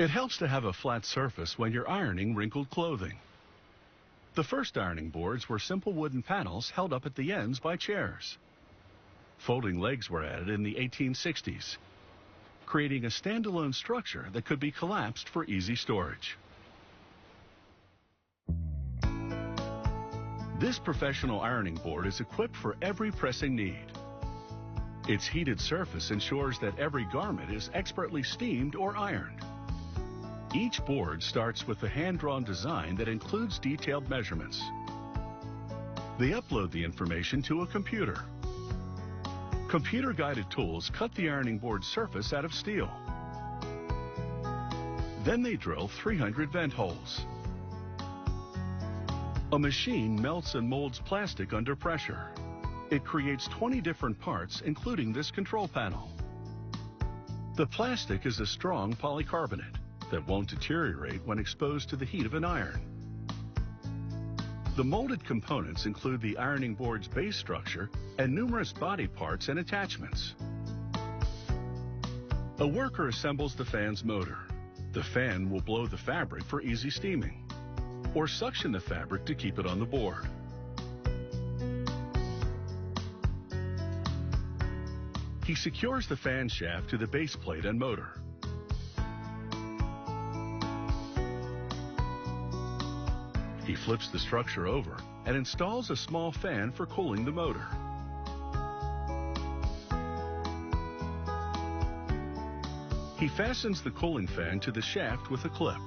It helps to have a flat surface when you're ironing wrinkled clothing. The first ironing boards were simple wooden panels held up at the ends by chairs. Folding legs were added in the 1860s, creating a standalone structure that could be collapsed for easy storage. This professional ironing board is equipped for every pressing need. Its heated surface ensures that every garment is expertly steamed or ironed. Each board starts with a hand-drawn design that includes detailed measurements. They upload the information to a computer. Computer-guided tools cut the ironing board surface out of steel. Then they drill 300 vent holes. A machine melts and molds plastic under pressure. It creates 20 different parts, including this control panel. The plastic is a strong polycarbonate that won't deteriorate when exposed to the heat of an iron. The molded components include the ironing board's base structure and numerous body parts and attachments. A worker assembles the fan's motor. The fan will blow the fabric for easy steaming, or suction the fabric to keep it on the board. He secures the fan shaft to the base plate and motor. He flips the structure over and installs a small fan for cooling the motor. He fastens the cooling fan to the shaft with a clip.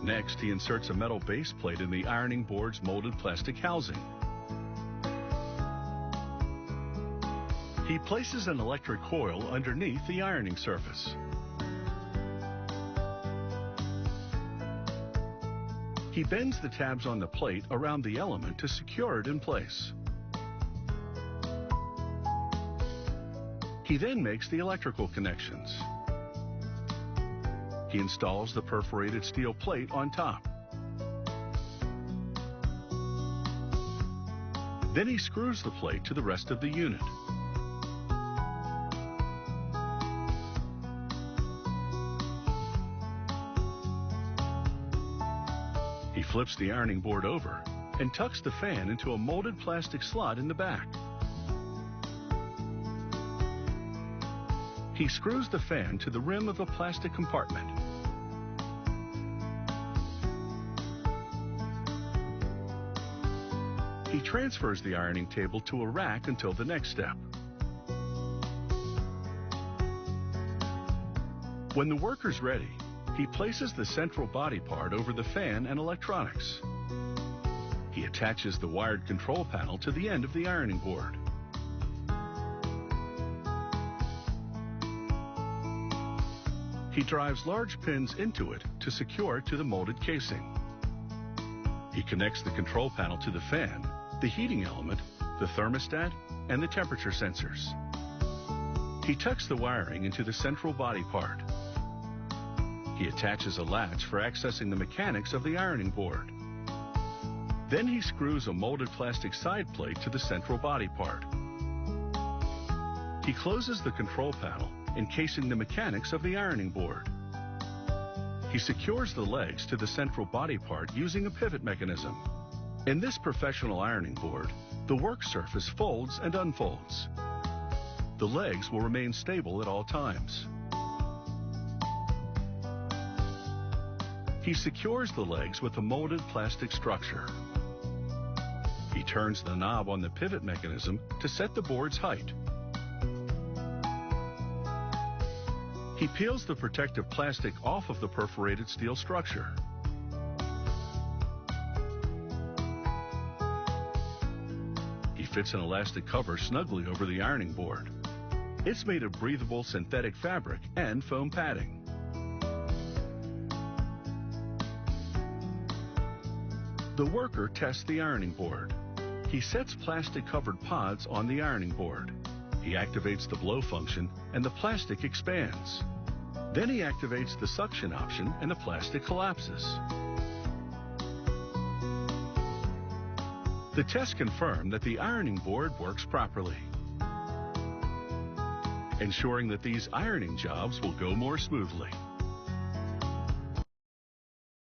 Next, he inserts a metal base plate in the ironing board's molded plastic housing. He places an electric coil underneath the ironing surface. He bends the tabs on the plate around the element to secure it in place. He then makes the electrical connections. He installs the perforated steel plate on top. Then he screws the plate to the rest of the unit. He flips the ironing board over and tucks the fan into a molded plastic slot in the back. He screws the fan to the rim of a plastic compartment. He transfers the ironing table to a rack until the next step. When the worker's ready, he places the central body part over the fan and electronics. He attaches the wired control panel to the end of the ironing board. He drives large pins into it to secure it to the molded casing. He connects the control panel to the fan, the heating element, the thermostat, and the temperature sensors. He tucks the wiring into the central body part. He attaches a latch for accessing the mechanics of the ironing board. Then he screws a molded plastic side plate to the central body part. He closes the control panel, encasing the mechanics of the ironing board. He secures the legs to the central body part using a pivot mechanism. In this professional ironing board, the work surface folds and unfolds. The legs will remain stable at all times. He secures the legs with a molded plastic structure. He turns the knob on the pivot mechanism to set the board's height. He peels the protective plastic off of the perforated steel structure. He fits an elastic cover snugly over the ironing board. It's made of breathable synthetic fabric and foam padding. The worker tests the ironing board. He sets plastic-covered pods on the ironing board. He activates the blow function and the plastic expands. Then he activates the suction option and the plastic collapses. The tests confirm that the ironing board works properly. ensuring that these ironing jobs will go more smoothly.